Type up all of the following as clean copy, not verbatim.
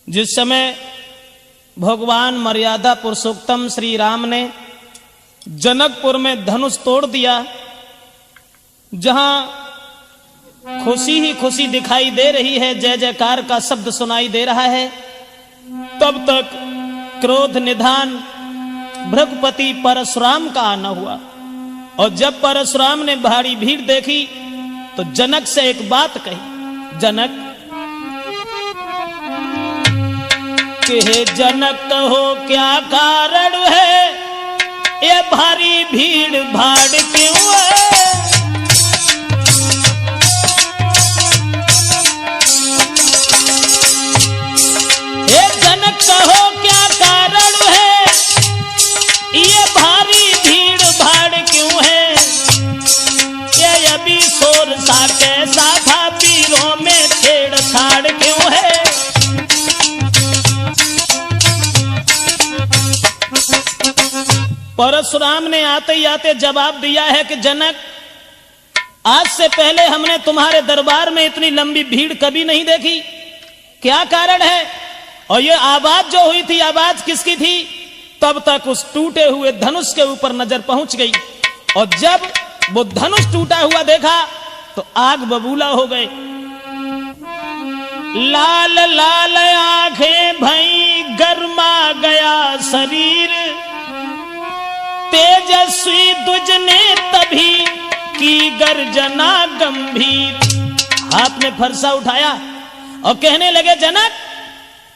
जिस समय भगवान मर्यादा पुरुषोत्तम श्री राम ने जनकपुर में धनुष तोड़ दिया, जहां खुशी ही खुशी दिखाई दे रही है, जय जयकार का शब्द सुनाई दे रहा है, तब तक क्रोध निधान भृगुपति परशुराम का आना हुआ। और जब परशुराम ने भारी भीड़ देखी तो जनक से एक बात कही, जनक कि हे जनक कहो क्या कारण है, ये भारी भीड़ भाड़ क्यों है। हे जनक कहो क्या कारण है, ये भारी भीड़ भाड़ क्यों है। ये अभी शोर सा कैसा था, पीरों में छेड़छाड़ क्यों है। परशुराम ने आते ही आते जवाब दिया है कि जनक, आज से पहले हमने तुम्हारे दरबार में इतनी लंबी भीड़ कभी नहीं देखी, क्या कारण है। और ये आवाज जो हुई थी, आवाज किसकी थी। तब तक उस टूटे हुए धनुष के ऊपर नजर पहुंच गई, और जब वो धनुष टूटा हुआ देखा तो आग बबूला हो गए। लाल लाल आंखें भई, गरमा गया शरीर, तेजस्वी दुज ने तभी की गर्जना गंभीर। हाथ में फरसा उठाया और कहने लगे, जनक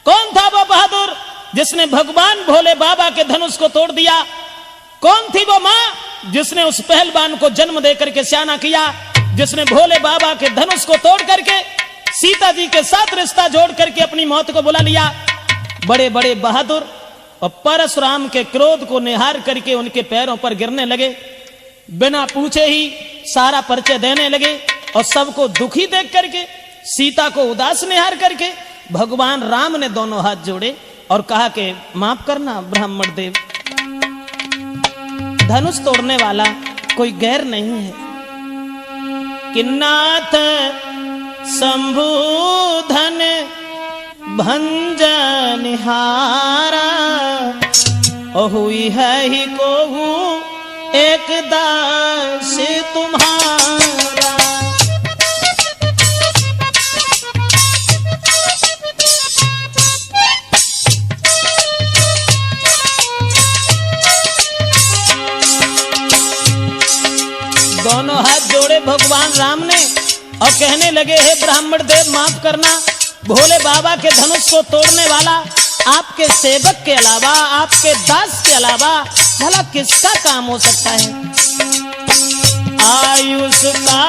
कौन था वो बहादुर जिसने भगवान भोले बाबा के धनुष को तोड़ दिया। कौन थी वो मां जिसने उस पहलवान को जन्म देकर के स्याना किया, जिसने भोले बाबा के धनुष को तोड़ करके सीता जी के साथ रिश्ता जोड़ करके अपनी मौत को बुला लिया। बड़े बड़े बहादुर और परशुराम के क्रोध को निहार करके उनके पैरों पर गिरने लगे, बिना पूछे ही सारा परिचय देने लगे। और सबको दुखी देख करके, सीता को उदास निहार करके भगवान राम ने दोनों हाथ जोड़े और कहा कि माफ करना ब्राह्मण देव, धनुष तोड़ने वाला कोई गैर नहीं है। कि नाथ शंभुधन भंजनिहारा, हुई है ही को एक दास तुम्हारा। दोनों हाथ जोड़े भगवान राम ने और कहने लगे, हे ब्राह्मण देव माफ करना, भोले बाबा के धनुष को तोड़ने वाला आपके सेवक के अलावा, आपके दास के अलावा भला किसका काम हो सकता है। आयुष का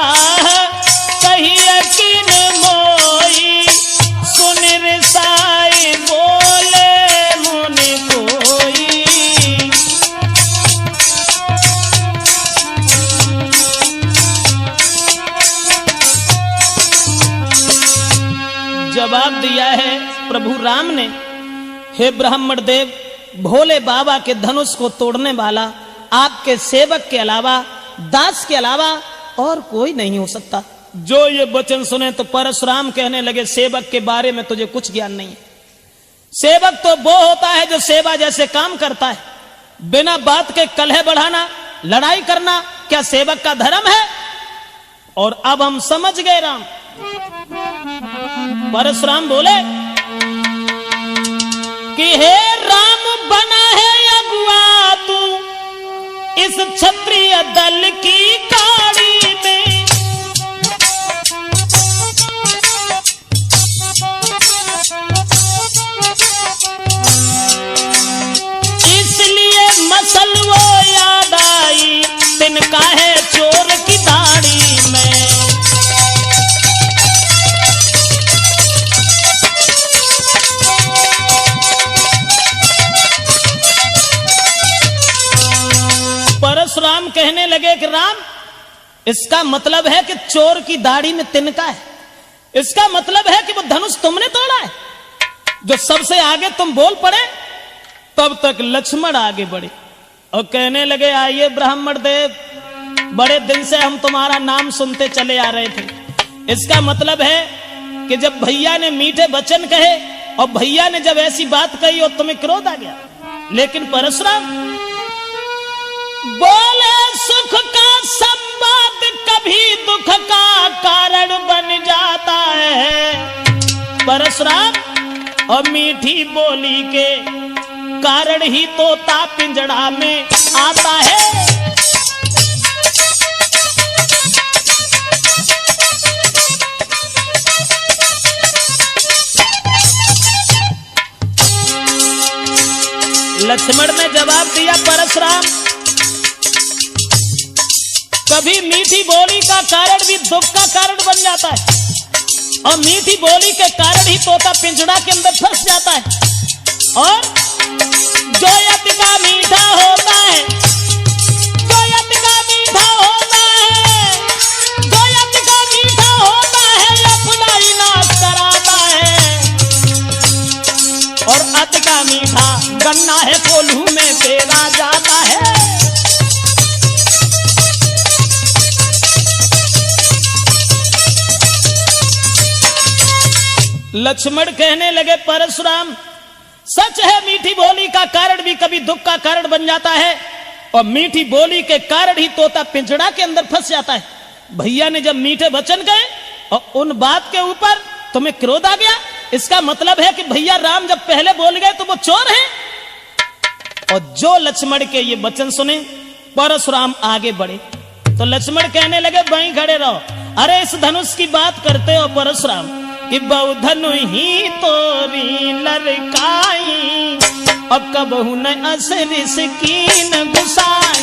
कहिए किन मोई, सुन रिसाई बोले मुनि कोई। जवाब दिया है प्रभु राम ने, हे ब्राह्मण देव, भोले बाबा के धनुष को तोड़ने वाला आपके सेवक के अलावा, दास के अलावा और कोई नहीं हो सकता। जो ये वचन सुने तो परशुराम कहने लगे, सेवक के बारे में तुझे कुछ ज्ञान नहीं है। सेवक तो वो होता है जो सेवा जैसे काम करता है, बिना बात के कलह बढ़ाना, लड़ाई करना क्या सेवक का धर्म है। और अब हम समझ गए राम। परशुराम बोले कि हे राम बना है अगुआ तू इस क्षत्रिय दल की काड़ी में। इसलिए मसल वो याद आई, तिनका है चोर की दाढ़ी में। परशुराम कहने लगे कि राम, इसका मतलब है कि चोर की दाढ़ी में तिनका है। इसका मतलब है कि वो धनुष तुमने तोड़ा है। जो सबसे आगे तुम बोल पड़े, तब तक लक्ष्मण आगे बढ़े और कहने लगे, आइए ब्राह्मण देव, बड़े दिन से हम तुम्हारा नाम सुनते चले आ रहे थे। इसका मतलब है कि जब भैया ने मीठे वचन कहे और भैया ने जब ऐसी बात कही और तुम्हें क्रोध आ गया। लेकिन परशुराम बोले सुख का संवाद कभी दुख का कारण बन जाता है। परशुराम और मीठी बोली के कारण ही तोता पिंजड़ा में आता है। लक्ष्मण ने जवाब दिया, परशुराम कभी मीठी बोली का कारण भी दुख का कारण बन जाता है और मीठी बोली के कारण ही तोता पिंजड़ा के अंदर फंस जाता है। और जो यज्ञ का मीठा होता है, जो यज्ञ का मीठा होता है, जो यज्ञ का मीठा होता है अपना ही नाश कराता है। और अति का मीठा गन्ना है कोल्हू में पेरा जाता है। लक्ष्मण कहने लगे, परशुराम सच है मीठी बोली का कारण भी कभी दुख का कारण बन जाता है और मीठी बोली के कारण ही तोता पिंजड़ा के अंदर फंस जाता है। भैया ने जब मीठे वचन कहे और उन बात के ऊपर तुम्हें क्रोध आ गया, इसका मतलब है कि भैया राम जब पहले बोल गए तो वो चोर हैं। और जो लक्ष्मण के ये वचन सुने परशुराम आगे बढ़े तो लक्ष्मण कहने लगे, वहीं खड़े रहो। अरे इस धनुष की बात करते हो परशुराम कि बहु धनु ही तोरी लड़काई अब कबहू न असर सकीन गुसाई।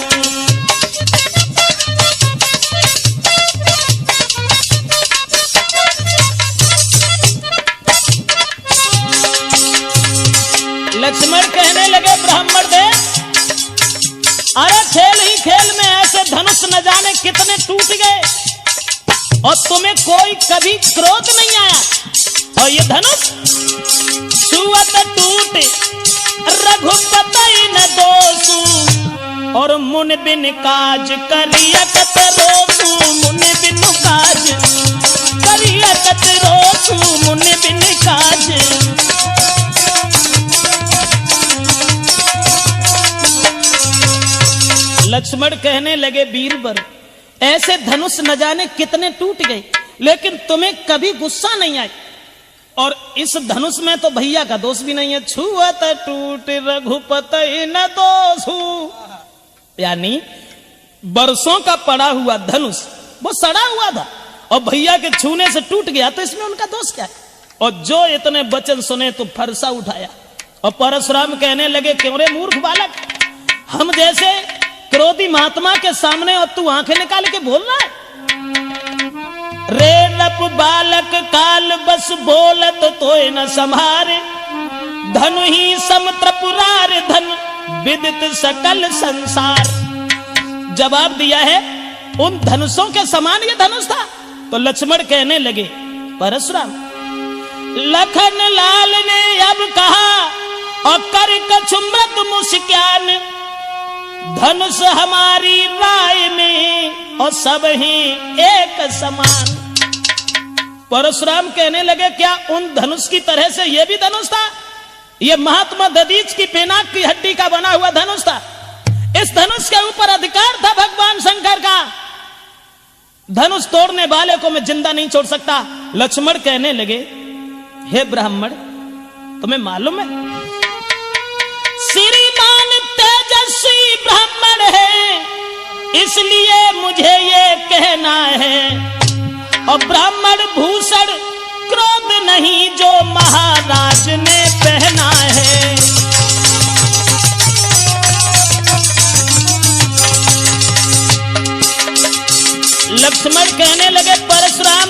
लक्ष्मण कहने लगे, ब्राह्मण दे अरे खेल ही खेल में ऐसे धनुष न जाने कितने टूट गए और तुम्हें कोई कभी क्रोध नहीं आया। और ये धनुष छुअत टूट रघुपति न दोषु और मुन बिन काज करियत रोसु। मुन बिन काज करियत रोसु, मुन बिन काज। लक्ष्मण कहने लगे, बीरबर ऐसे धनुष न जाने कितने टूट गए लेकिन तुम्हें कभी गुस्सा नहीं आया। और इस धनुष में तो भैया का दोष भी नहीं है। छुअत टूट रघुपति न दोषु, यानी बरसों का पड़ा हुआ धनुष वो सड़ा हुआ था और भैया के छूने से टूट गया तो इसमें उनका दोष क्या है। और जो इतने वचन सुने तो फरसा उठाया और परशुराम कहने लगे, क्यों रे मूर्ख बालक, हम जैसे क्रोधी महात्मा के सामने और तू आंखें निकाल के बोल रहा है। रे रप बालक काल बस बोलत तोय न संभारे धनु ही समत्रपुरार धन विदित सकल संसार। जवाब दिया है, उन धनुषों के समान ये धनुष था। तो लक्ष्मण कहने लगे, परशुराम लखन लाल ने अब कहा और कर कछुमृत मुस्कान धनुष हमारी राय में और सब ही एक समान। परशुराम कहने लगे, क्या उन धनुष की तरह से यह भी धनुष था? यह महात्मा दधीच की पिनाक की हड्डी का बना हुआ धनुष था। इस धनुष के ऊपर अधिकार था भगवान शंकर का। धनुष तोड़ने वाले को मैं जिंदा नहीं छोड़ सकता। लक्ष्मण कहने लगे, हे ब्राह्मण तुम्हें मालूम है श्रीमान तेजस्वी ब्राह्मण है इसलिए मुझे ये कहना है और ब्राह्मण भूषण क्रोध नहीं जो महाराज ने पहना है। लक्ष्मण कहने लगे, परशुराम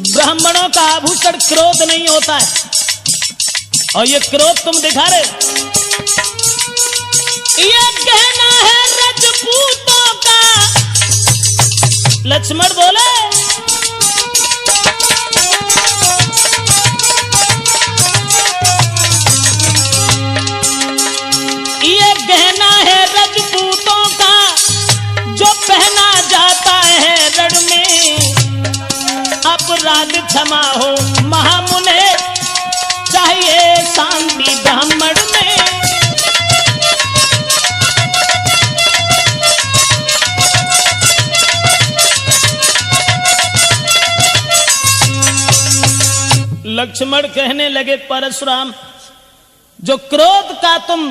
ब्राह्मणों का आभूषण क्रोध नहीं होता है और ये क्रोध तुम दिखा रहे, ये कहना है रजपूतों का। लक्ष्मण बोले, ये कहना है रजपूतों का जो पहना जाता है रण में। अपराध क्षमा हो महामुने चाहिए लक्ष्मण कहने लगे परशुराम, जो क्रोध का तुम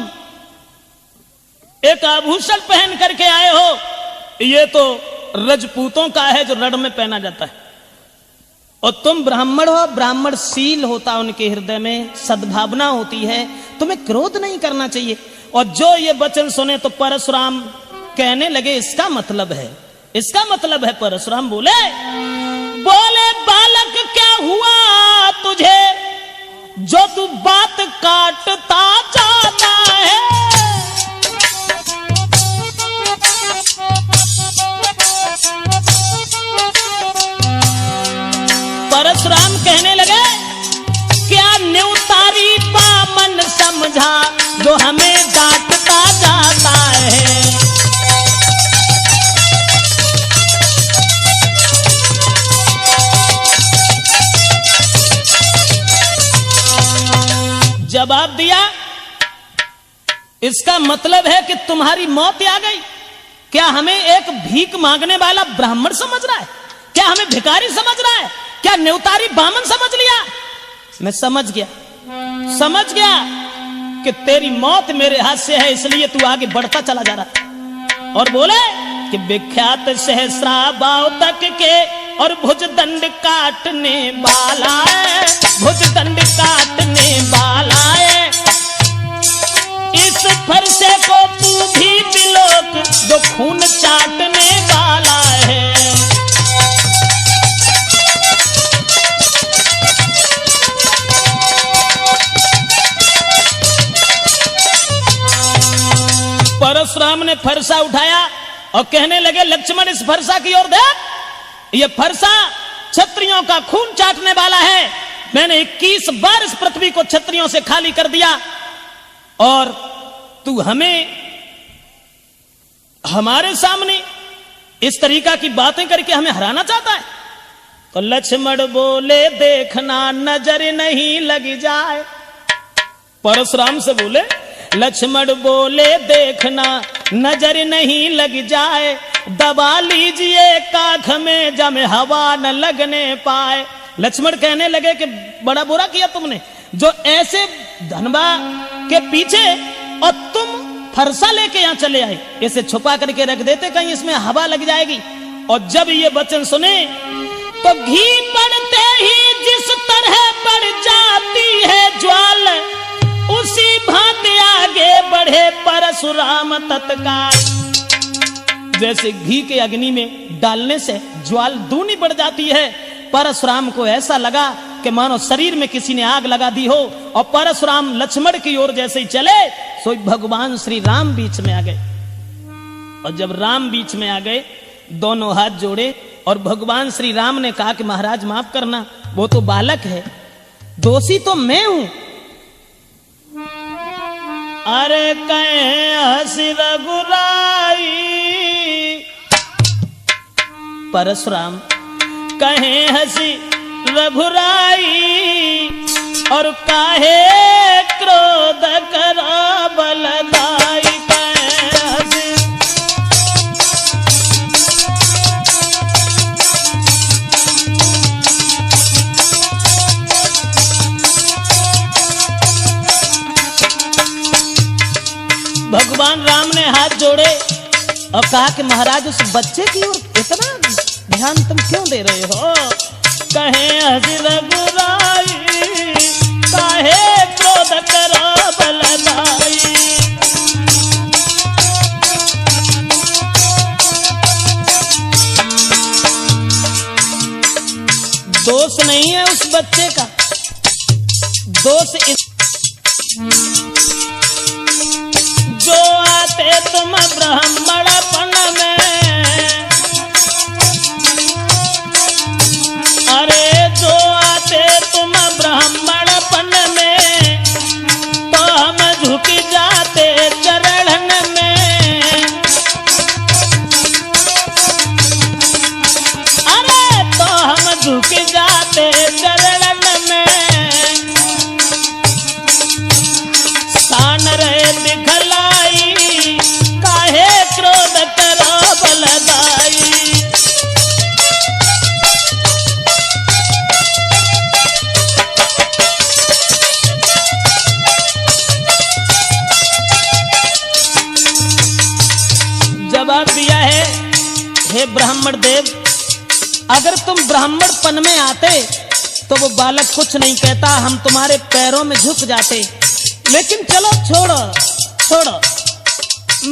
एक आभूषण पहन करके आए हो, ये तो रजपूतों का है जो रण में पहना जाता है, और तुम ब्राह्मण हो, ब्राह्मण शील होता उनके हृदय में, सद्भावना होती है, तुम्हें क्रोध नहीं करना चाहिए। और जो ये वचन सुने तो परशुराम कहने लगे इसका मतलब है, इसका मतलब है। परशुराम बोले बालक क्या हुआ तुझे जो तू बात काटता जाता है। परशुराम कहने लगे क्या न्यूतारी बामन समझा जो हमें डांटता जाता है। जवाब दिया, इसका मतलब है कि तुम्हारी मौत आ गई। क्या हमें एक भीख मांगने वाला ब्राह्मण समझ रहा है? क्या हमें भिखारी समझ रहा है? क्या न्यूतारी बामन समझ लिया? मैं समझ गया कि तेरी मौत मेरे हाथ से है, इसलिए तू आगे बढ़ता चला जा रहा। और बोले कि विख्यात सहस्रा बाव तक के और भुजदंड काटने वाला है, भुजदंड काटने वाला है। इस फरसे को तू भी बिलोक जो खून चाटने वाला है। परशुराम ने फरसा उठाया और कहने लगे लक्ष्मण इस फरसा की ओर देख, ये फरसा क्षत्रियों का खून चाटने वाला है। मैंने 21 बार इस पृथ्वी को क्षत्रियों से खाली कर दिया और तू हमें हमारे सामने इस तरीका की बातें करके हमें हराना चाहता है। तो लक्ष्मण बोले देखना नजर नहीं लग जाए। परशुराम से बोले, लक्ष्मण बोले देखना नजर नहीं लग जाए, दबा लीजिए काख में जब हवा न लगने पाए। लक्ष्मण कहने लगे कि बड़ा बुरा किया तुमने, जो ऐसे धनबा के पीछे और तुम फरसा लेके यहां चले आए, इसे छुपा करके रख देते, कहीं इसमें हवा लग जाएगी। और जब ये वचन सुने तो घी पड़ते ही जिस तरह बढ़ जाती है ज्वाल, उसी भांति आगे बढ़े परशुराम तत्काल। जैसे घी के अग्नि में डालने से ज्वाल दूनी बढ़ जाती है, परशुराम को ऐसा लगा कि मानो शरीर में किसी ने आग लगा दी हो। और परशुराम लक्ष्मण की ओर जैसे ही चले सो भगवान श्री राम बीच में आ गए। और जब राम बीच में आ गए, दोनों हाथ जोड़े और भगवान श्री राम ने कहा कि महाराज माफ करना, वो तो बालक है, दोषी तो मैं हूं। अरे कहे हंसी रघुराई, परशुराम कहे हंसी रघुराई, और काहे क्रोध करा बलदाई। कहे हंसी भगवान राम ने हाथ जोड़े और कहा कि महाराज उस बच्चे की ओर इतना ध्यान तुम क्यों दे रहे हो? कहे हंसी रघुराई, काहे क्रोध करो बलदाई। दोष नहीं है उस बच्चे का, दोष जो आते तुम ब्राह्मणपन में, अरे जो आते तुम ब्राह्मणपन में, तो हम झुक जाते चरण में। अरे तो हम झुक जाते चरण में, शान रहे दिखलाई, काहे ब्राह्मण देव, अगर तुम ब्राह्मणपन में आते तो वो बालक कुछ नहीं कहता, हम तुम्हारे पैरों में झुक जाते। लेकिन चलो छोड़ो छोड़ो,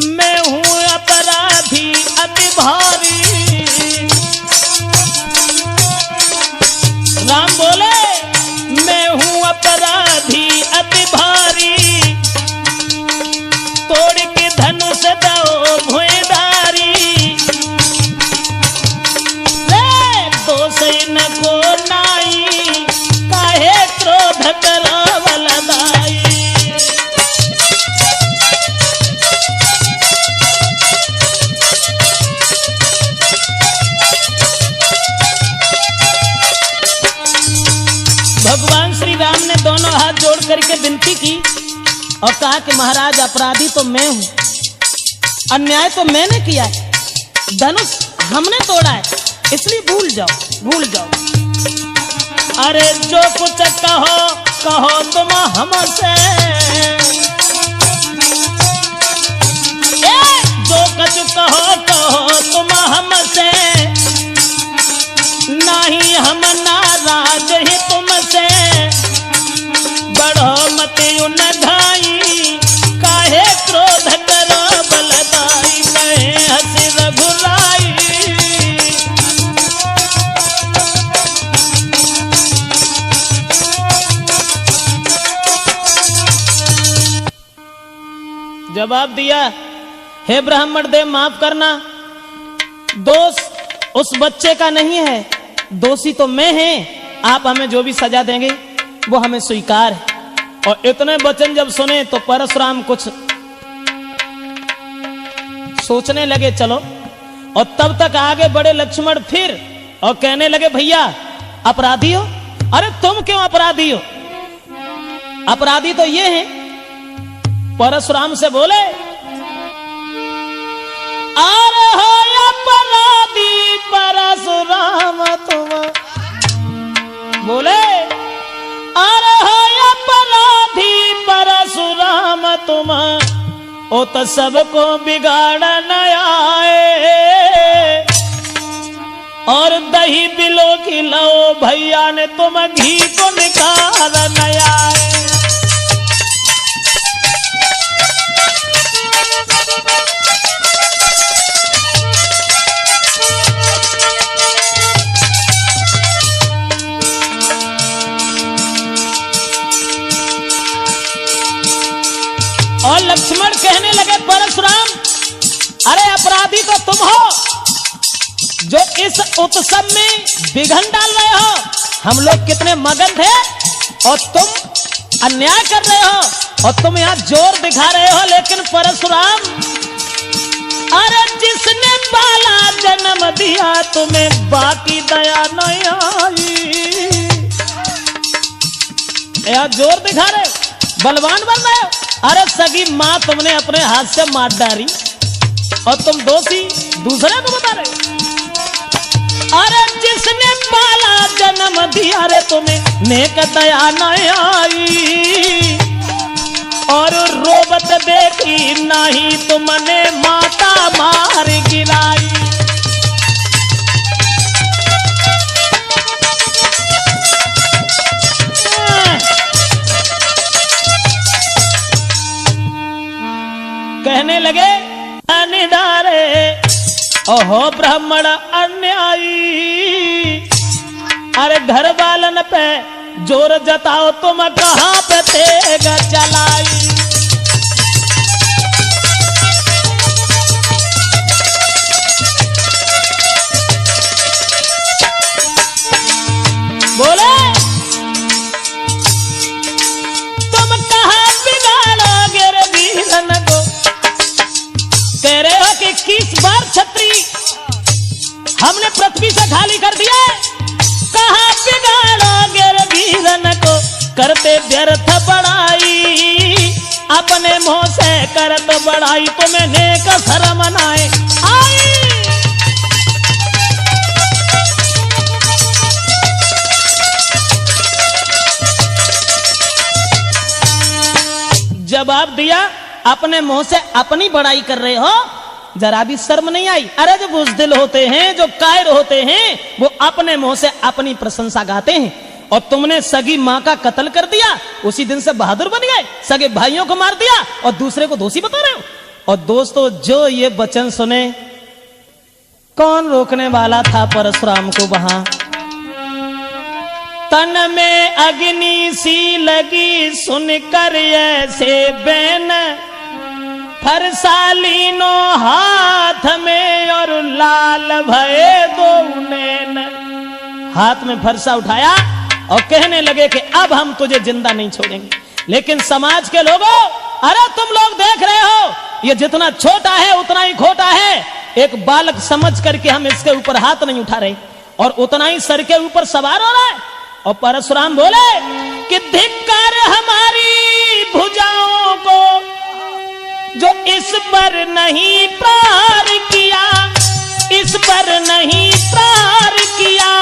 मैं हूं अपराधी अति भारी। राम बोले, मैं हूं अपराधी अति भारी, तोड़ के धनुष दो भुइंधारी। रे दोष न को नाई, काहे क्रोध करावल दाई। भगवान श्री राम ने दोनों हाथ जोड़ करके विनती की और कहा कि महाराज अपराधी तो मैं हूं, अन्याय तो मैंने किया है, धनुष हमने तोड़ा है, इसलिए भूल जाओ भूल जाओ। अरे जो कुछ कहो कहो तुम हमसे, जो कुछ कहो कहो तुम हमसे, नहीं हम नाराज ही तुमसे। बढ़ो मत उन ढाई, काहे क्रोध करो बलदाई, कहे हंसी रघुराई। जवाब दिया, हे ब्राह्मण देव माफ करना, दोष उस बच्चे का नहीं है, दोषी तो मैं हैं। आप हमें जो भी सजा देंगे वो हमें स्वीकार है। और इतने वचन जब सुने तो परशुराम कुछ सोचने लगे, चलो। और तब तक आगे बढ़े लक्ष्मण फिर और कहने लगे, भैया अपराधी हो? अरे तुम क्यों अपराधी हो? अपराधी तो ये हैं। परशुराम से बोले, अरे हो अपराधी परशुराम तुम। बोले, अरे हो अपराधी परशुराम तुम, ओ तो सबको बिगाड़न आए। और दही बिलो खिलाओ भैया ने तुम, घी को निकाल आए। और लक्ष्मण कहने लगे, परशुराम अरे अपराधी तो तुम हो जो इस उत्सव में विघ्न डाल रहे हो। हम लोग कितने मगन थे और तुम अन्याय कर रहे हो और तुम यहाँ जोर दिखा रहे हो। लेकिन परशुराम, अरे जिसने पाला जन्म दिया तुम्हें, बाकी दया नहीं आई। यहाँ जोर दिखा रहे हो, बलवान बन रहे हो। अरे सगी माँ तुमने अपने हाथ से मार डाली और तुम दोषी दूसरे को बता रहे हो। अरे जिसने पाला जन्म दिया रे तुम्हें, नेक दया नहीं आई। और रोबत देखी नहीं तुमने, माता मार गिराई। कहने लगे, अनिडारे ओहो ब्राह्मण अन्यायी। अरे घर वालन पे जोर जताओ, तुम कहां पे तेग चलाई। बोले, तुम कहां बिगाड़ोगे रे वीरन को। कह रहे हो कि 21 बार छत्री हमने पृथ्वी से खाली कर दिया। कहां बिगाड़ोगे रे वीरन को, करते व्यर्थ बड़ाई। अपने मुंह से करत बड़ाई, तुम्हें नेक शर्म नाए आई। जवाब दिया, अपने मुंह से अपनी बड़ाई कर रहे हो जरा भी शर्म नहीं आई? अरे जो बुज़दिल होते हैं, जो कायर होते हैं, वो अपने मुंह से अपनी प्रशंसा गाते हैं। और तुमने सगी माँ का कत्ल कर दिया, उसी दिन से बहादुर बन गए, सगे भाइयों को मार दिया और दूसरे को दोषी बता रहे हो। और दोस्तों, जो ये वचन सुने, कौन रोकने वाला था परशुराम को वहां? तन में अग्नि सी लगी सुनकर ऐसे बैन, फरसालीनो हाथ में और लाल भये दो नैन। हाथ में फरसा उठाया और कहने लगे कि अब हम तुझे जिंदा नहीं छोड़ेंगे। लेकिन समाज के लोगों, अरे तुम लोग देख रहे हो, ये जितना छोटा है उतना ही खोटा है। एक बालक समझ करके हम इसके ऊपर हाथ नहीं उठा रहे और उतना ही सर के ऊपर सवार हो रहा है। और परशुराम बोले कि धिक्कार हमारी भुजाओं को, जो इस पर नहीं प्रहार किया, इस पर नहीं प्रहार किया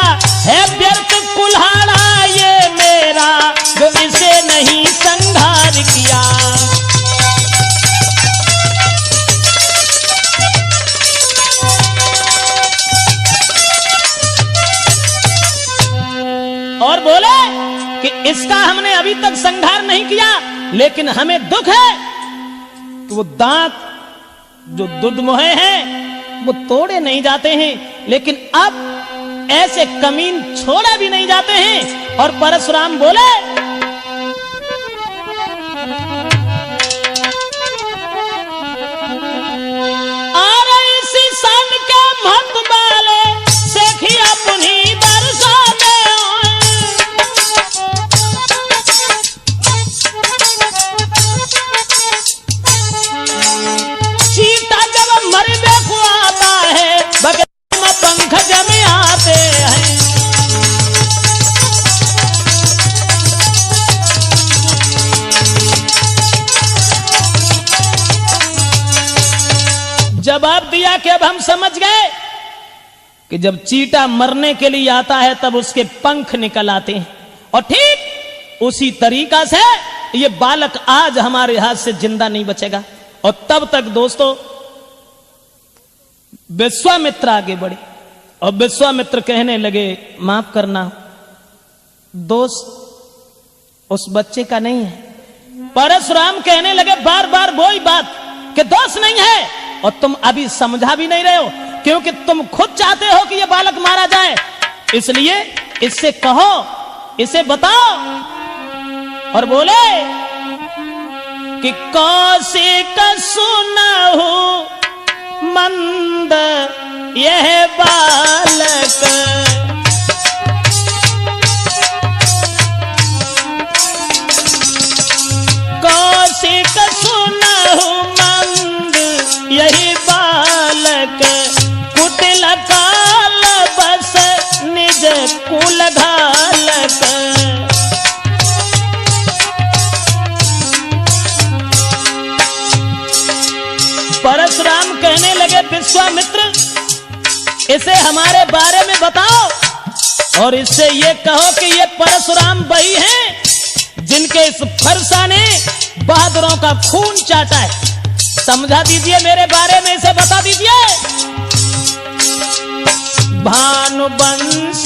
है। व्यर्थ कुल्हाड़ा ये मेरा, जो इसे नहीं संहार किया। और बोले कि इसका हमने अभी तक संहार नहीं किया, लेकिन हमें दुख है कि वो दांत जो दुधमुहे हैं वो तोड़े नहीं जाते हैं, लेकिन अब ऐसे कमीन छोड़े भी नहीं जाते हैं। और परशुराम बोले अरे इसी सन के मत वाले सेखिया पुन्ही बरसा पंख जमे आते हैं। जवाब दिया कि अब हम समझ गए कि जब चीटा मरने के लिए आता है तब उसके पंख निकल आते हैं। और ठीक उसी तरीका से ये बालक आज हमारे हाथ से जिंदा नहीं बचेगा। और तब तक दोस्तों विश्वामित्र आगे बढ़े और विश्वामित्र कहने लगे, माफ करना, दोष उस बच्चे का नहीं है। परशुराम कहने लगे बार बार वही बात कि दोष नहीं है, और तुम अभी समझा भी नहीं रहे हो, क्योंकि तुम खुद चाहते हो कि यह बालक मारा जाए। इसलिए इससे कहो, इसे बताओ। और बोले कि कौशिक सुनहु मंद यह बालक, कौशिक सुनहु मंद यही बालक, कुटिल काल बस निज कुल घालक। परशुराम कहने लगे विश्वामित्र, इसे हमारे बारे में बताओ और इससे ये कहो कि ये परशुराम वही हैं जिनके इस फरसा ने बहादुरों का खून चाटा है। समझा दीजिए मेरे बारे में, इसे बता दीजिए। भानुवंश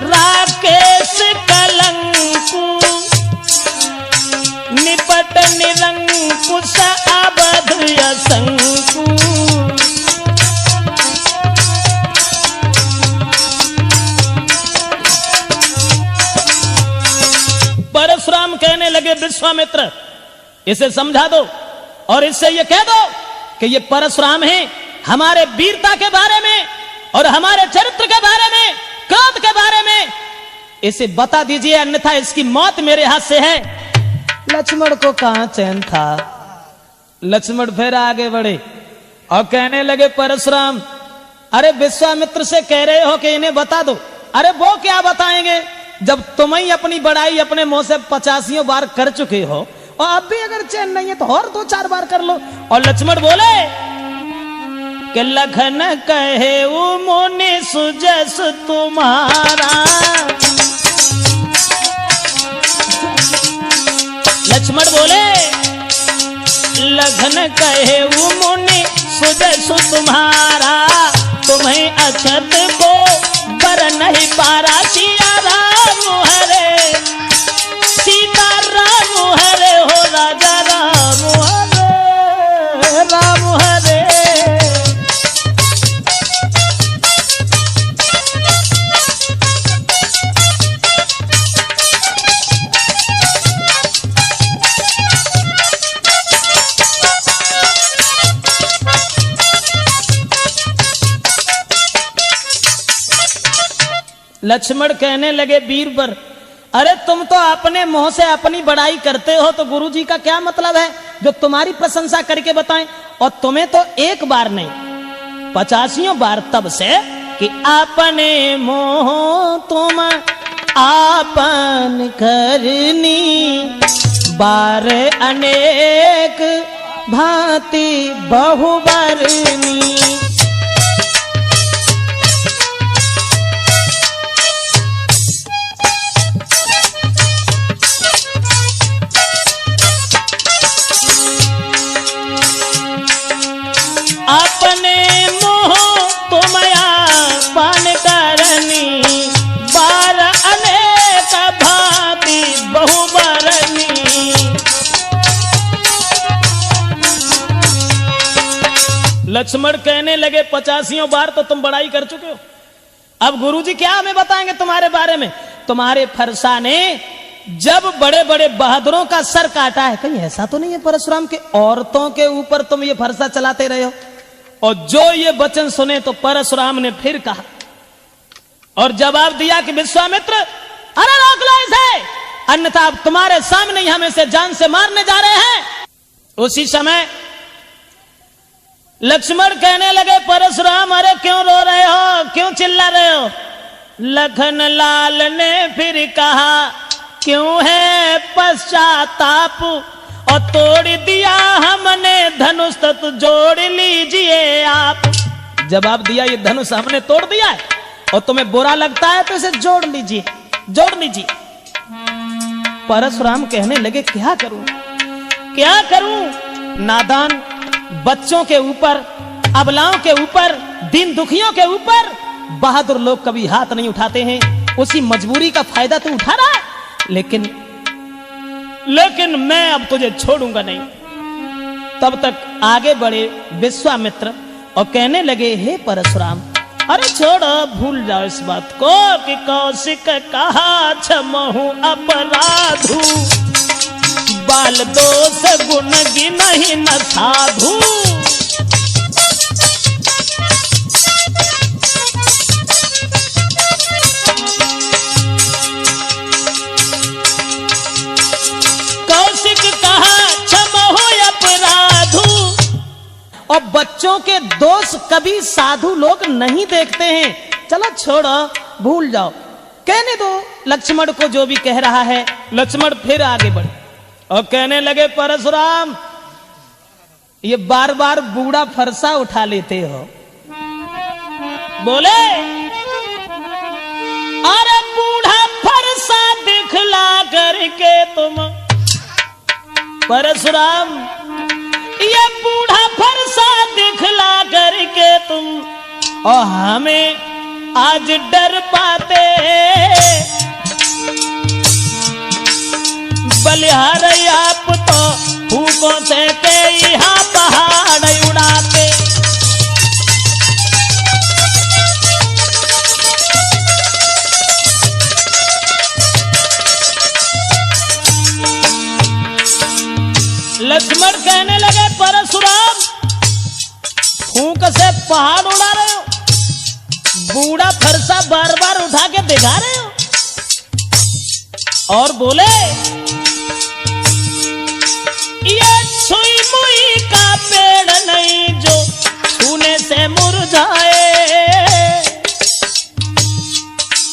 राकेश कलंकु, निपट निरंकुश अवध असंकु। परशुराम कहने लगे विश्वामित्र, इसे समझा दो और इससे ये कह दो कि ये परशुराम है हमारे वीरता के बारे में और हमारे चरित्र के बारे में, क्रोध के बारे में इसे बता दीजिए, अन्यथा इसकी मौत मेरे हाथ से है। लक्ष्मण को कहां चैन था। लक्ष्मण फिर आगे बढ़े और कहने लगे परशुराम, अरे विश्वामित्र से कह रहे हो कि इन्हें बता दो। अरे वो क्या बताएंगे जब तुम ही अपनी बड़ाई अपने मुंह से 50 बार कर चुके हो, और अब भी अगर चैन नहीं है तो और 2-4 बार कर लो। और लक्ष्मण बोले कि लखन कहे वो मुनि सुजस तुम्हारा। लक्ष्मण बोले लखन कहे मुनि सुजसु तुम्हारा, तुम्हें अछत को बर नहीं पारा। सिया राम हरे सीता राम हरे हो राजा राम हरे राम हरे। लक्ष्मण कहने लगे बीरबर, अरे तुम तो अपने मुंह से अपनी बड़ाई करते हो, तो गुरुजी का क्या मतलब है जो तुम्हारी प्रशंसा करके बताएं। और तुम्हें तो एक बार नहीं 85 बार तब से कि अपने मोह तुम आपन करनी, बार अनेक भांति बहुबरनी। अपने मोह तुम आपन करनी, बार अनेक भांति बहुबरनी। लक्ष्मण कहने लगे 85 बार तो तुम बड़ाई कर चुके हो, अब गुरुजी क्या हमें बताएंगे तुम्हारे बारे में। तुम्हारे फरसा ने जब बड़े बड़े बहादुरों का सर काटा है, कहीं ऐसा तो नहीं है परशुराम के औरतों के ऊपर तुम ये फरसा चलाते रहे हो। और जो ये वचन सुने तो परशुराम ने फिर कहा और जवाब दिया कि विश्वामित्र, अरे रोक लो इसे, अन्यथा अब तुम्हारे सामने ही हम इसे जान से मारने जा रहे हैं। उसी समय लक्ष्मण कहने लगे परशुराम, अरे क्यों रो रहे हो, क्यों चिल्ला रहे हो। लखन लाल ने फिर कहा, क्यों है पश्चाताप, और तोड़ दिया हमने धनुष तो जोड़ लीजिए आप। जवाब दिया, ये धनुष हमने तोड़ दिया है और तुम्हें बुरा लगता है तो इसे जोड़ लीजिए, जोड़ लीजिए। परशुराम कहने लगे, क्या करूं, क्या करूं। नादान बच्चों के ऊपर, अबलाओं के ऊपर, दीन दुखियों के ऊपर बहादुर लोग कभी हाथ नहीं उठाते हैं। उसी मजबूरी का फायदा तू उठा रहा है, लेकिन मैं अब तुझे छोड़ूंगा नहीं। तब तक आगे बढ़े विश्वामित्र और कहने लगे, हे परशुराम, अरे छोड़ो, भूल जाओ इस बात को कि कौशिक कहा क्षमहु अपराधु, बाल दोष गुण गिनहि न साधु। और बच्चों के दोष कभी साधु लोग नहीं देखते हैं। चलो छोड़ो, भूल जाओ, कहने दो लक्ष्मण को जो भी कह रहा है। लक्ष्मण फिर आगे बढ़े और कहने लगे, परशुराम, ये बार बार बूढ़ा फरसा उठा लेते हो। बोले, अरे बूढ़ा फरसा दिखला करके तुम, परशुराम, ये बूढ़ा फरसा दिखला करके तुम और हमें आज डर पाते। बलिहार आप तो फूकों से के यहाँ पहाड़ उड़ाते। लक्ष्मण कहने लगे, परशुराम, फूंक से पहाड़ उड़ा रहे हो, बूढ़ा फरसा बार बार उठा के दिखा रहे हो। और बोले, ये छुई मुई का पेड़ नहीं जो छूने से मुरझाए।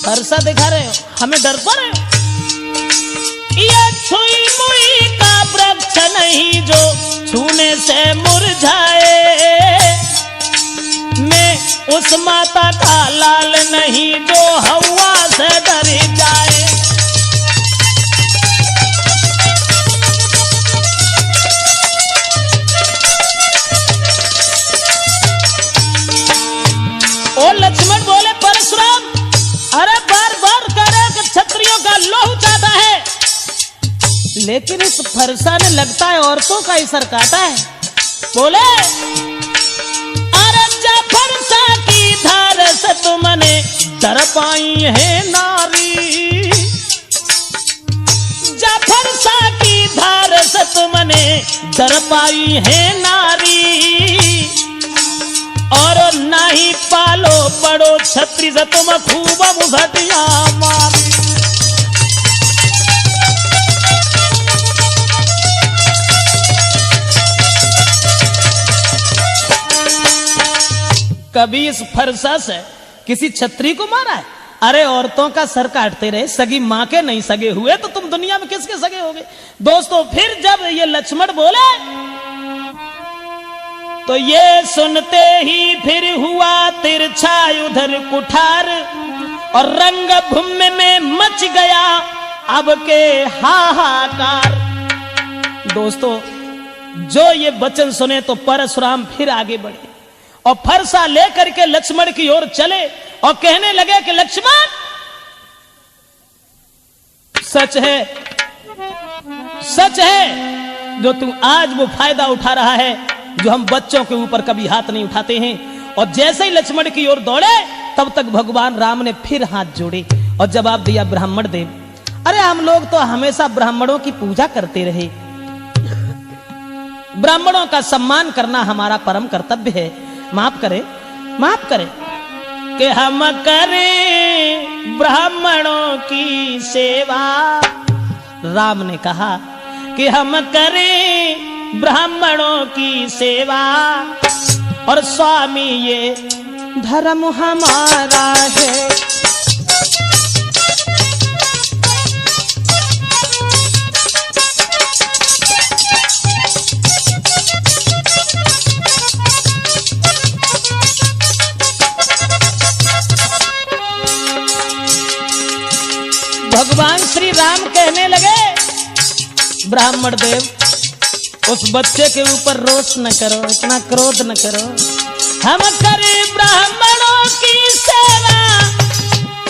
फरसा दिखा रहे हो, हमें डर पा रहे हो। ये छुई मुई का वृक्ष नहीं जो छूने से मुरझाए। मैं उस माता का लाल नहीं जो हवा से डर जाए। लेकिन इस फरसा ने लगता है औरतों का ही सर काटा है। बोले अरे जा फरसा की धार से तुमने डर पाई है नारी, जा फरसा की धार से तुमने डर पाई है नारी, और नहीं पालो पड़ो छत्री से तुम खूब मुझटिया मारी। कभी इस फरसा से किसी छत्री को मारा है? अरे औरतों का सर काटते रहे, सगी मां के नहीं सगे हुए तो तुम दुनिया में किसके सगे होगे? दोस्तों फिर जब ये लक्ष्मण बोले तो ये सुनते ही फिर हुआ तिरछा उधर कुठार, और रंग भूमि में मच गया अब के हाहाकार। दोस्तों जो ये वचन सुने तो परशुराम फिर आगे बढ़े और फरसा लेकर के लक्ष्मण की ओर चले और कहने लगे कि लक्ष्मण सच है, सच है जो तू आज वो फायदा उठा रहा है जो हम बच्चों के ऊपर कभी हाथ नहीं उठाते हैं। और जैसे ही लक्ष्मण की ओर दौड़े तब तक भगवान राम ने फिर हाथ जोड़े और जवाब दिया ब्राह्मण देव, अरे हम लोग तो हमेशा ब्राह्मणों की पूजा करते रहे, ब्राह्मणों का सम्मान करना हमारा परम कर्तव्य है, माफ करे, माफ करे कि हम करें ब्राह्मणों की सेवा। राम ने कहा कि हम करें ब्राह्मणों की सेवा, और स्वामी ये धर्म हमारा है। भगवान श्री राम कहने लगे ब्राह्मण देव उस बच्चे के ऊपर रोष न करो, इतना क्रोध न करो, हम करें ब्राह्मणों की सेवा,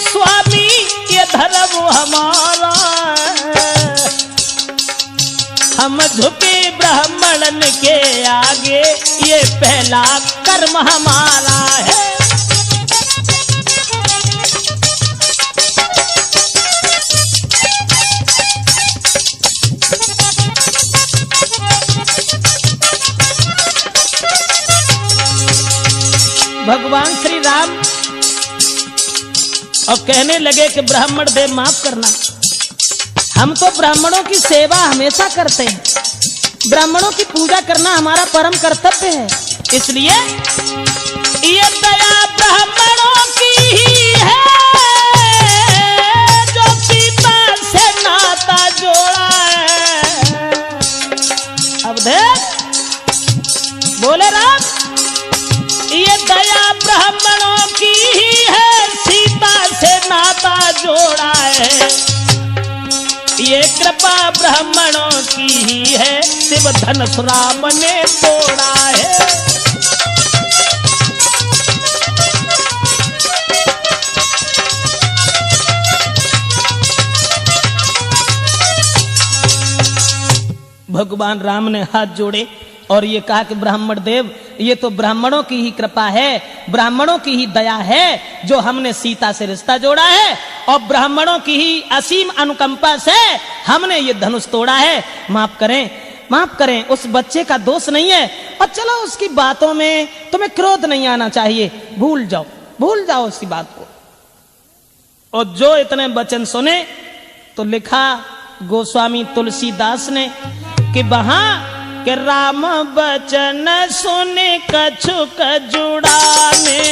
स्वामी ये धर्म हमारा, हम झुके ब्राह्मणन के आगे ये पहला कर्म हमारा है। भगवान श्री राम और कहने लगे कि ब्राह्मण देव माफ करना, हम तो ब्राह्मणों की सेवा हमेशा करते हैं, ब्राह्मणों की पूजा करना हमारा परम कर्तव्य है, इसलिए ये दया ब्राह्मणों की ही है जो सीता से नाता जोड़ा है। अब देख बोले राम, ये दया ब्राह्मणों की ही है, सीता से नाता जोड़ा है, ये कृपा ब्राह्मणों की ही है, शिव धनुष राम ने तोड़ा है। भगवान राम ने हाथ जोड़े और ये कहा कि ब्राह्मण देव ये तो ब्राह्मणों की ही कृपा है, ब्राह्मणों की ही दया है जो हमने सीता से रिश्ता जोड़ा है, और ब्राह्मणों की ही असीम अनुकंपा से हमने ये धनुष तोड़ा है। माफ करें, माफ करें, उस बच्चे का दोष नहीं है, और चलो उसकी बातों में तुम्हें क्रोध नहीं आना चाहिए, भूल जाओ, भूल जाओ उसकी बात को। और जो इतने वचन सुने तो लिखा गोस्वामी तुलसीदास ने कि वहां कि राम बचन सुने कछुक जुड़ाने,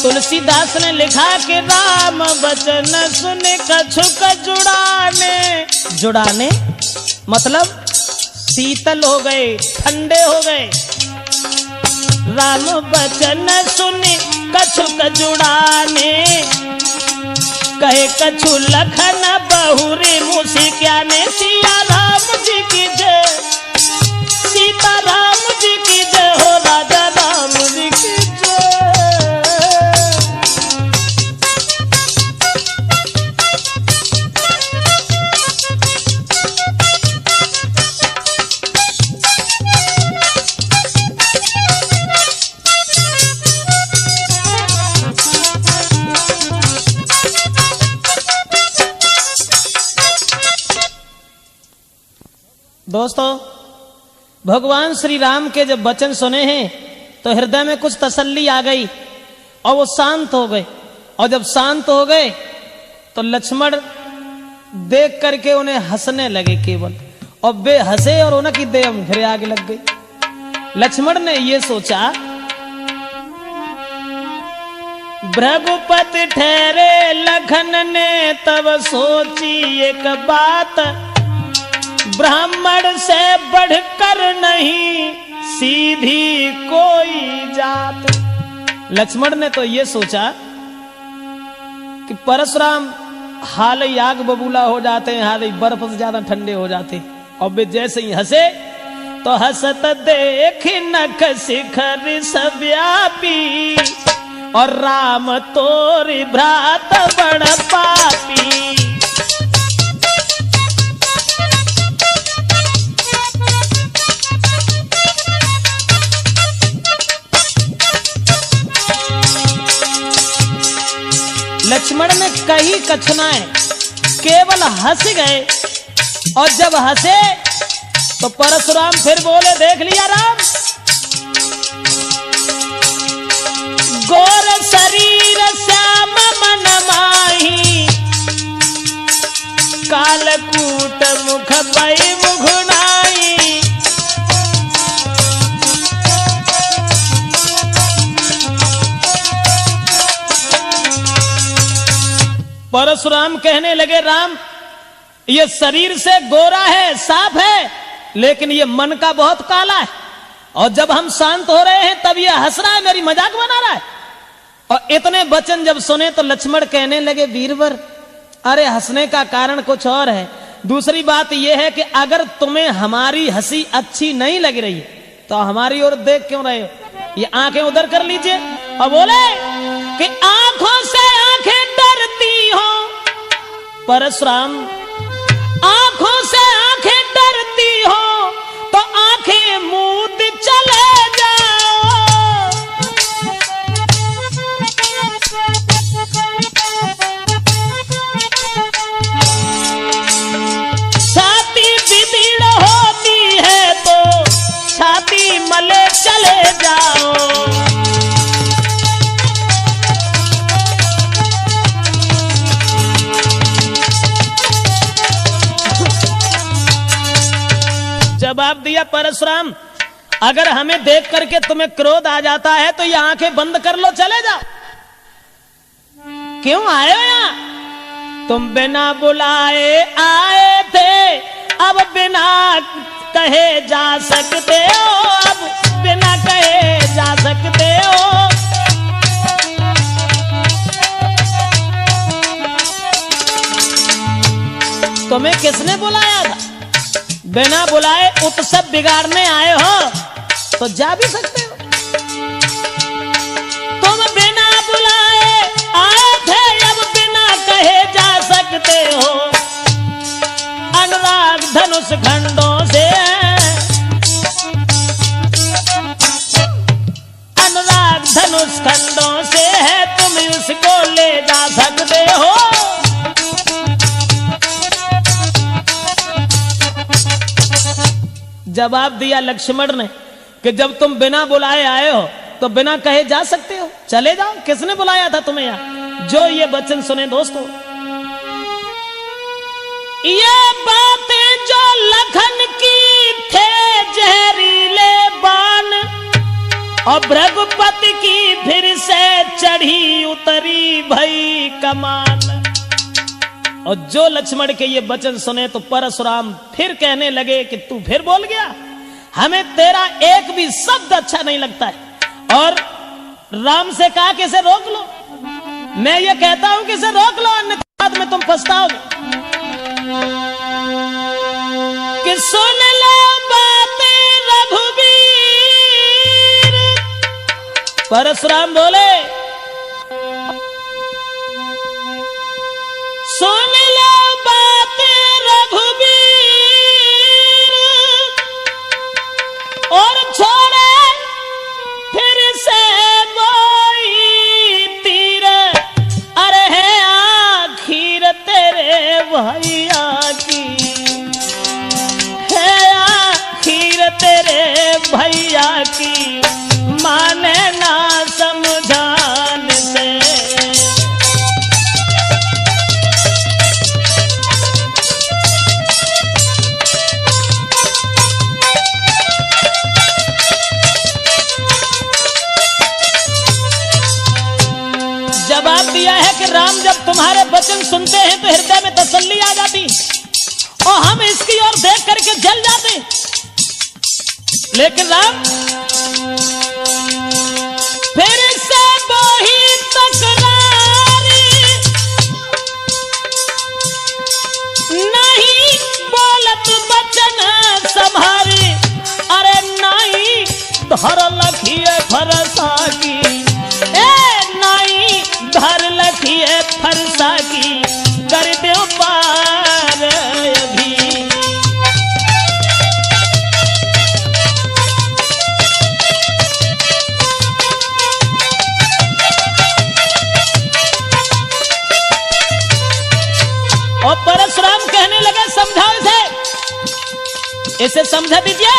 तुलसीदास ने लिखा कि राम बचन सुने कछुक जुड़ाने, जुड़ाने मतलब शीतल हो गए, ठंडे हो गए। राम बचन सुने कछुक जुड़ाने, कहे कछु लखन बहुरे मुझे क्या ने, सिया राम जी की जय, सीता राम जी की जय हो, राजा राम जी की जय। दोस्तों, भगवान श्री राम के जब वचन सुने हैं तो हृदय में कुछ तसल्ली आ गई और वो शांत हो गए। और जब शांत हो गए तो लक्ष्मण देख करके उन्हें हंसने लगे केवल, और वे हंसे और उनकी देह फिर आगे लग गई। लक्ष्मण ने ये सोचा, भृगुपति ठहरे लखन ने तब सोची एक बात, ब्राह्मण से बढ़कर नहीं सीधी कोई जात। लक्ष्मण ने तो ये सोचा कि परशुराम हाल ही आग बबूला हो जाते हैं, हाल ही बर्फ से ज्यादा ठंडे हो जाते, और वे जैसे ही हंसे तो हंसत देख नख शिखर सव्यापी, और राम तोरी भ्रात बड़ पापी। लक्ष्मण ने कही कछुनाएं, केवल हंस गए, और जब हंसे तो परशुराम फिर बोले, देख लिया राम, गोर शरीर श्याम मन माही, कालकूट मुख पै मुघुनाई। परशुराम कहने लगे, राम ये शरीर से गोरा है, साफ है, लेकिन ये मन का बहुत काला है, और जब हम शांत हो रहे हैं तब ये हंस रहा है, मेरी मजाक बना रहा है। और इतने वचन जब सुने तो लक्ष्मण कहने लगे, वीरवर अरे हंसने का कारण कुछ और है, दूसरी बात यह है कि अगर तुम्हें हमारी हंसी अच्छी नहीं लग रही तो हमारी ओर देख क्यों रहे हो, ये आंखें उधर कर लीजिए। और बोले कि आंखों से आंखें डरती हो परशुराम, आंखों से आंखें डरती हो तो आंखें मूंद चले जाओ। छाती विदीर्ण होती है तो छाती मले चले जाओ। जवाब दिया परशुराम, अगर हमें देख करके तुम्हें क्रोध आ जाता है तो ये आंखें बंद कर लो, चले जाओ। क्यों आए हो यहां? तुम बिना बुलाए आए थे, अब बिना कहे जा सकते हो, अब बिना कहे जा सकते हो। तुम्हें किसने बुलाया था? बिना बुलाए उत्सव बिगाड़ने आए हो तो जा भी सकते हो। तुम बिना बुलाए आए थे, अब बिना कहे जा सकते हो। अनुराग धनुष खंडों से, अनुराग धनुष खंडों से है, तुम उसको ले जा सकते हो। जवाब दिया लक्ष्मण ने कि जब तुम बिना बुलाए आए हो तो बिना कहे जा सकते हो, चले जाओ। किसने बुलाया था तुम्हें यहां? जो ये वचन सुने दोस्तों, ये बातें जो लखन की थे जहरीले बाण, और भृगुपति की फिर से चढ़ी उतरी भई कमान। और जो लक्ष्मण के ये वचन सुने तो परशुराम फिर कहने लगे कि तू फिर बोल गया, हमें तेरा एक भी शब्द अच्छा नहीं लगता है। और राम से कहा कि इसे रोक लो, मैं ये कहता हूं कि इसे रोक लो, अन्यथा बाद में तुम पछताओगे। कि सुन लो बातें रघुवीर, परशुराम बोले सुन लो बातें रघुवीर, और छोड़े फिर से बोई तीर, अरे है आखिर तेरे भैया की, है भैया की माने ना समझाने से। जवाब दिया है कि राम जब तुम्हारे वचन सुनते हैं तो हृदय में तसल्ली आ जाती और हम इसकी ओर देख करके जल जाते। लेकिन राम फिर से वही तकरारी, नहीं बोलत वचन संभारी। अरे नहीं धर लखिए फरसा की, धर लखिए फरसा की, कर दो पार अभी। और परशुराम कहने लगे समझाओ इसे समझा दीजिए।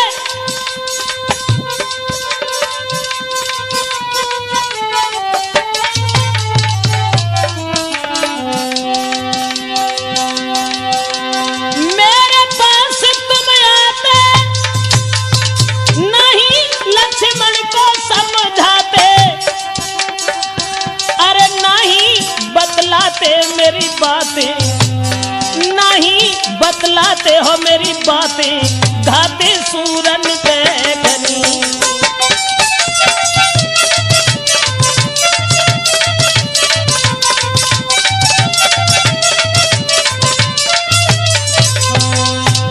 मेरी बातें नहीं बतलाते हो, मेरी बातें घाते सूरन पे घनी।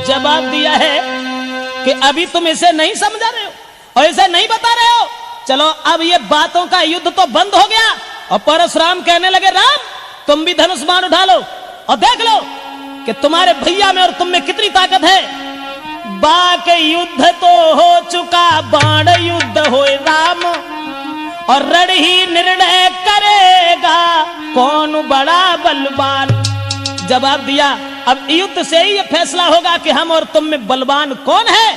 जवाब दिया है कि अभी तुम इसे नहीं समझा रहे हो और इसे नहीं बता रहे हो। चलो अब ये बातों का युद्ध तो बंद हो गया। और परशुराम कहने लगे राम तुम भी धनुष बाण उठा लो और देख लो कि तुम्हारे भैया में और तुम में कितनी ताकत है। बाक युद्ध तो हो चुका, बाण युद्ध होए राम, और रण ही निर्णय करेगा कौन बड़ा बलवान। जवाब दिया अब युद्ध से ही यह फैसला होगा कि हम और तुम में बलवान कौन है।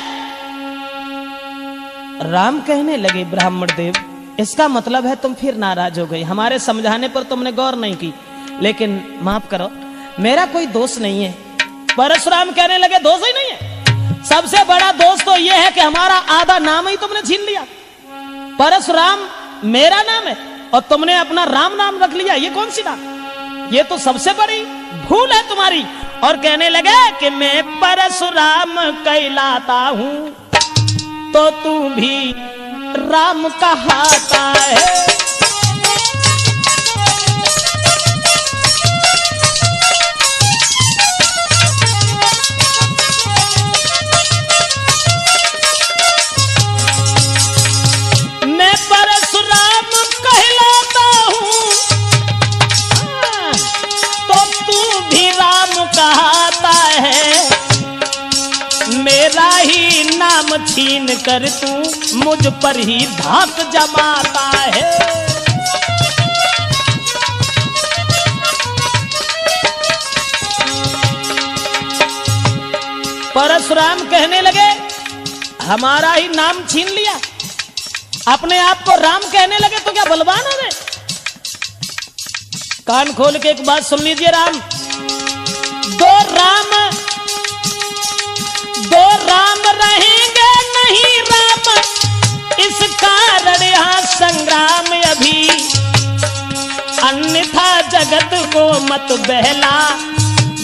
राम कहने लगे ब्राह्मण देव, इसका मतलब है तुम फिर नाराज हो गई, हमारे समझाने पर तुमने गौर नहीं की। लेकिन माफ करो, मेरा कोई दोष नहीं है। परशुराम कहने लगे दोष ही नहीं है, सबसे बड़ा दोष तो यह है कि हमारा आधा नाम ही तुमने छीन लिया। परशुराम मेरा नाम है और तुमने अपना राम नाम रख लिया, ये कौन सी बात, ये तो सबसे बड़ी भूल है तुम्हारी। और कहने लगे कि मैं परशुराम कहलाता हूं तो तू भी राम कहाता है। मैं परशुराम कहलाता हूं तो तू भी राम कहाता है। मेरा ही नाम छीन कर तू मुझ पर ही धाक जमाता है। परशुराम कहने लगे हमारा ही नाम छीन लिया, अपने आप को राम कहने लगे तो क्या बलवान हो गए। कान खोल के एक बात सुन लीजिए, राम दो राम रहेंगे नहीं राम, इस कारण यहाँ संग्राम अभी, अन्यथा जगत को मत बहला,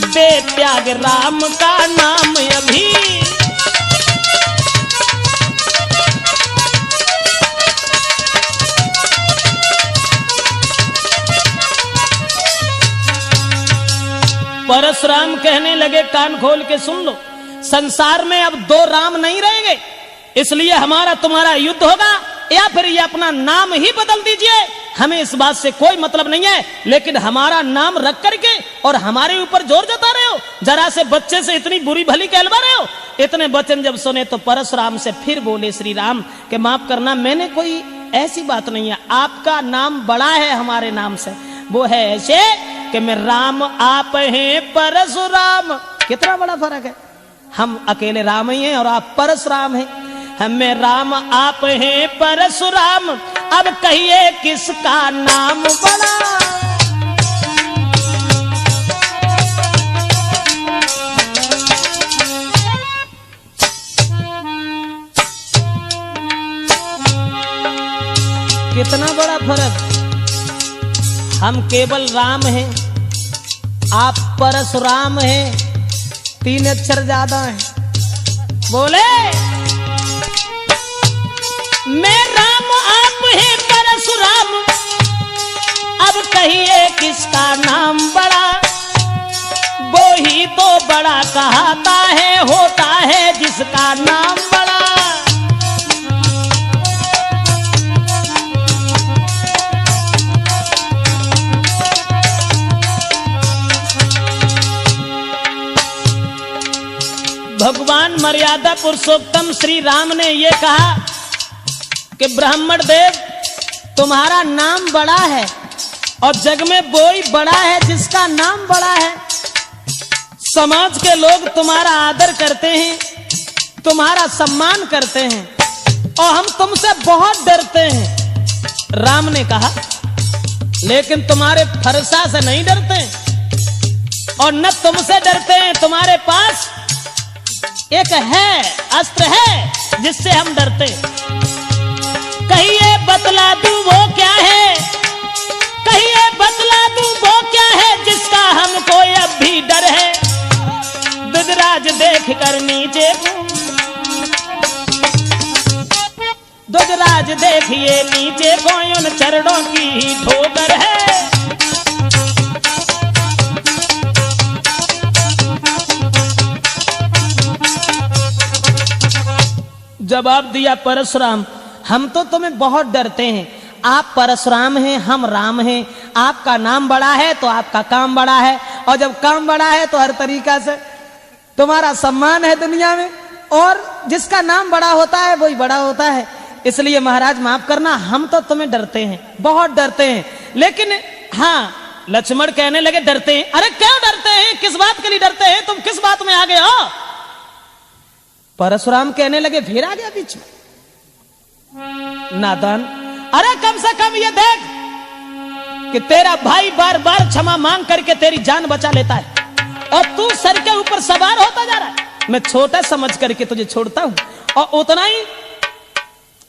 बेत्याग राम का नाम अभी। परशुराम कहने लगे कान खोल के सुन लो, संसार में अब दो राम नहीं रहेंगे, इसलिए हमारा तुम्हारा युद्ध होगा, या फिर ये अपना नाम ही बदल दीजिए, हमें इस बात से कोई मतलब नहीं है। लेकिन हमारा नाम रख करके और हमारे ऊपर जोर जता रहे हो, जरा से बच्चे से इतनी बुरी भली कहलवा रहे हो। इतने वचन जब सुने तो परशुराम से फिर बोले श्री राम कि माफ करना, मैंने कोई ऐसी बात नहीं है, आपका नाम बड़ा है हमारे नाम से, वो है ऐसे कि मैं राम आप हैं परशुराम। कितना बड़ा फर्क है, हम अकेले राम ही हैं और आप परशुराम हैं। हमें राम आप हैं परशुराम, अब कहिए किसका नाम बड़ा। कितना बड़ा फर्क, हम केवल राम हैं, आप परशुराम हैं, 3 अक्षर ज्यादा हैं। बोले मैं राम आप हैं परशुराम, अब कहिए किसका नाम बड़ा। वो ही तो बड़ा कहता है, होता है जिसका नाम बड़ा। भगवान मर्यादा पुरुषोत्तम श्री राम ने यह कहा कि ब्राह्मण देव तुम्हारा नाम बड़ा है और जग में वो ही बड़ा है जिसका नाम बड़ा है। समाज के लोग तुम्हारा आदर करते हैं, तुम्हारा सम्मान करते हैं और हम तुमसे बहुत डरते हैं। राम ने कहा लेकिन तुम्हारे फरसा से नहीं डरते और न तुमसे डरते हैं। तुम्हारे पास एक है, अस्त्र है जिससे हम डरते। कहिए बतला दूं वो क्या है, कहिए बतला दूं वो क्या है जिसका हमको अब भी डर है। दुजराज देख कर नीचे, दुजराज देखिए नीचे कोई उन चरणों की ही ठोकर है। जवाब दिया परशुराम, हम तो तुम्हें बहुत डरते हैं। आप परशुराम हैं, हम राम हैं। आपका नाम बड़ा है तो आपका काम बड़ा है, और जब काम बड़ा है तो हर तरीका से तुम्हारा सम्मान है दुनिया में, और जिसका नाम बड़ा होता है वही बड़ा होता है। इसलिए महाराज माफ करना, हम तो तुम्हें डरते हैं, बहुत डरते हैं। लेकिन हाँ, लक्ष्मण कहने लगे डरते हैं। अरे क्यों डरते हैं, किस बात के लिए डरते हैं, तुम किस बात में आ गए हो। परशुराम कहने लगे, फिर आ गया बीच में नादान। अरे कम से कम ये देख कि तेरा भाई बार बार क्षमा मांग करके तेरी जान बचा लेता है और तू सर के ऊपर सवार होता जा रहा है। मैं छोटा समझ करके तुझे छोड़ता हूं। और उतना ही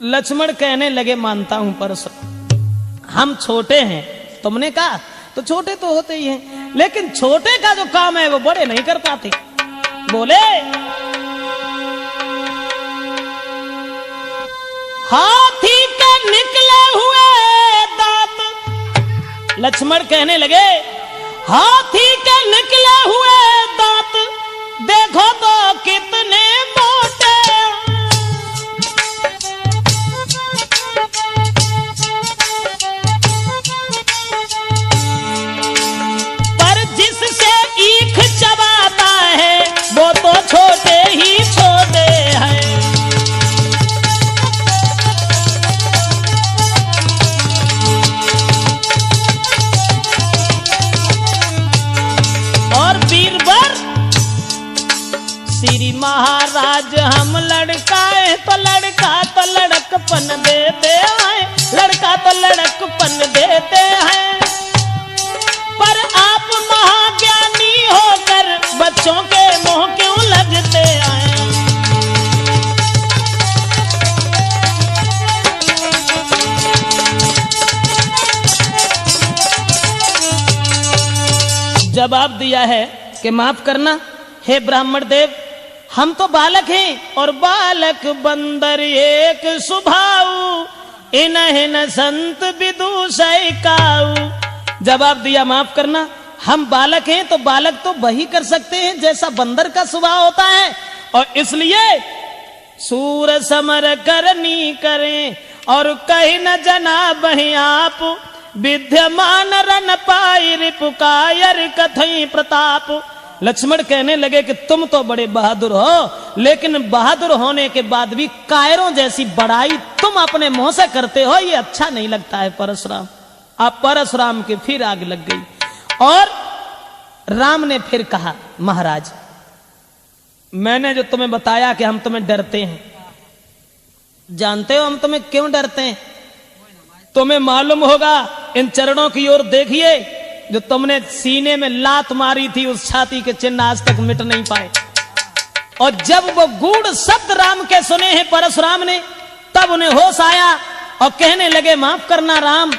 लक्ष्मण कहने लगे, मानता हूं परशुराम, हम छोटे हैं। तुमने कहा तो छोटे तो होते ही हैं, लेकिन छोटे का जो काम है वो बड़े नहीं कर पाते। बोले हाथी के निकले हुए दांत, लक्ष्मण कहने लगे हाथी के निकले हुए दांत देखो तो कितने मोटे। पर जिससे ईख चबाता है वो तो छोटे ही छोटे हैं। श्री महाराज हम लड़का है तो लड़कपन देते हैं, लड़का तो लड़कपन देते हैं। पर आप महाज्ञानी होकर बच्चों के मुंह क्यों लगते हैं। जवाब दिया है कि माफ करना हे ब्राह्मण देव, हम तो बालक हैं और बालक बंदर एक सुभाऊ, इन्हें संत विदुषय काऊ। जवाब दिया माफ करना, हम बालक हैं तो बालक तो वही कर सकते हैं जैसा बंदर का स्वभाव होता है, और इसलिए सूर समर करनी करें और कहीं न जना बही आप। विद्यमान रन पाई रिपुकायर कथई प्रताप। लक्ष्मण कहने लगे कि तुम तो बड़े बहादुर हो, लेकिन बहादुर होने के बाद भी कायरों जैसी बड़ाई तुम अपने मुंह से करते हो, ये अच्छा नहीं लगता है परशुराम। आप परशुराम के फिर आग लग गई और राम ने फिर कहा, महाराज मैंने जो तुम्हें बताया कि हम तुम्हें डरते हैं, जानते हो हम तुम्हें क्यों डरते हैं? तुम्हें मालूम होगा, इन चरणों की ओर देखिए, जो तुमने सीने में लात मारी थी उस छाती के चिन्ह आज तक मिट नहीं पाए। और जब वो गूढ़ शब्द राम के सुने हैं परशुराम ने, तब उन्हें होश आया और कहने लगे, माफ करना राम,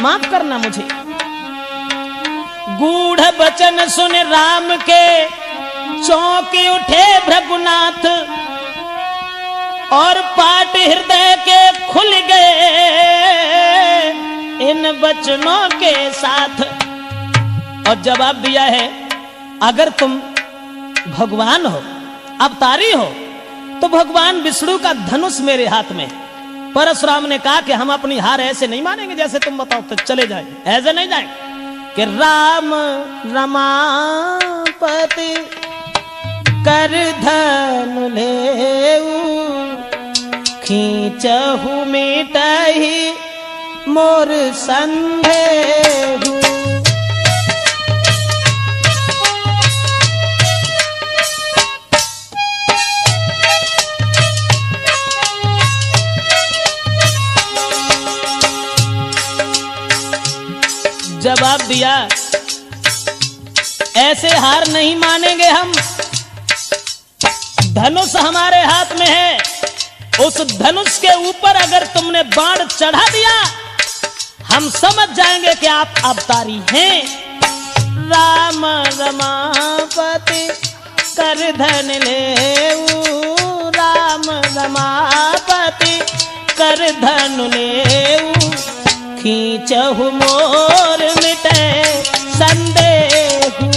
माफ करना मुझे। गूढ़ वचन सुन राम के चौंक उठे भृगुनाथ, और पाट हृदय के खुल गए इन वचनों के साथ। और जवाब दिया है, अगर तुम भगवान हो, अवतारी हो, तो भगवान विष्णु का धनुष मेरे हाथ में। परशुराम ने कहा कि हम अपनी हार ऐसे नहीं मानेंगे, जैसे तुम बताओ तो चले जाए, ऐसे नहीं जाए कि राम रमापति कर धनु लेऊ, खींचहु मिटहि मोर संदेहु। जवाब दिया, ऐसे हार नहीं मानेंगे हम। धनुष हमारे हाथ में है, उस धनुष के ऊपर अगर तुमने बाण चढ़ा दिया, हम समझ जाएंगे कि आप अवतारी हैं। राम रमापति कर धन लेऊ, राम रमापति कर धन लेऊ, खींचहु मोर मिटे संदेहु।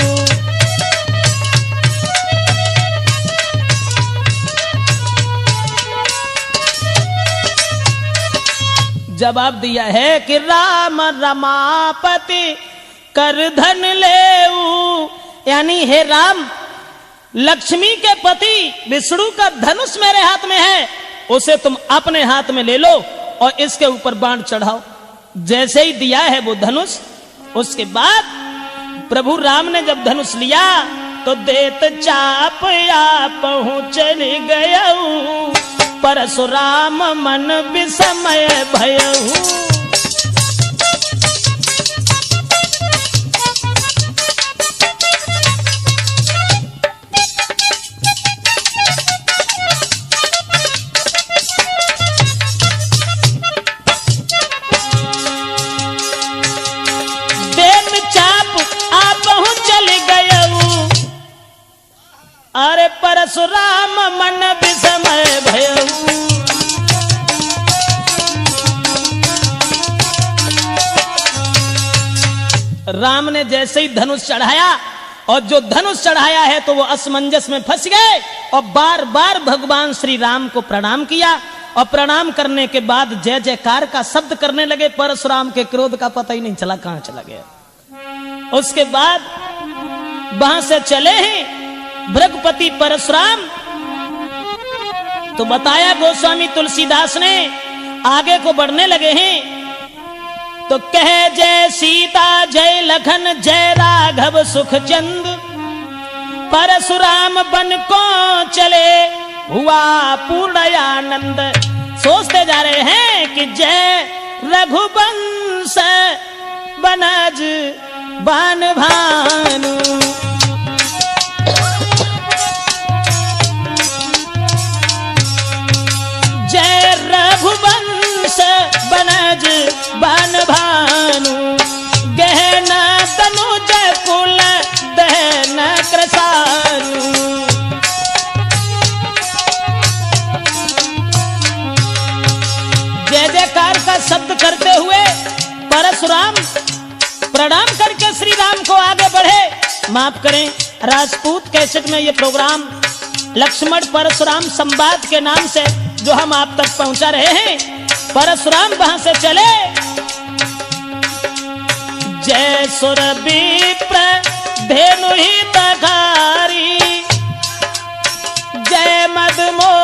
जवाब दिया है कि राम रमापति कर धन लेऊ, यानी हे राम, लक्ष्मी के पति विष्णु का धनुष मेरे हाथ में है, उसे तुम अपने हाथ में ले लो और इसके ऊपर बाण चढ़ाओ। जैसे ही दिया है वो धनुष, उसके बाद प्रभु राम ने जब धनुष लिया तो देत चाप या पहुंच गयऊ, परशुराम मन विस्मय भयऊ। अरे परशुराम मन विस्मय भयऊ। राम ने जैसे ही धनुष चढ़ाया, और जो धनुष चढ़ाया है तो वो असमंजस में फंस गए और बार बार भगवान श्री राम को प्रणाम किया। और प्रणाम करने के बाद जय जयकार का शब्द करने लगे। परशुराम के क्रोध का पता ही नहीं चला कहां चला गया। उसके बाद वहां से चले हैं भृगुपति परशुराम। तो बताया गोस्वामी तुलसीदास ने, आगे को बढ़ने लगे हैं तो कहे, जय सीता जय लखन जय राघव सुख चंद, परशुराम बन को चले हुआ पूर्ण आनंद। सोचते जा रहे हैं कि जय रघुवंश बनज बान भानु, जय रघुवंश बनज बन भानु, गहना तनुज कुल दहन कृसानु। जय जयकार का शब्द करते हुए परशुराम प्रणाम करके श्री राम को आगे बढ़े। माफ करें, राजपूत कैसेट में ये प्रोग्राम लक्ष्मण परशुराम संवाद के नाम से जो हम आप तक पहुंचा रहे हैं। परशुराम वहां से चले, जय सुर विप्र धेनु ही तगारी, जय मद मोर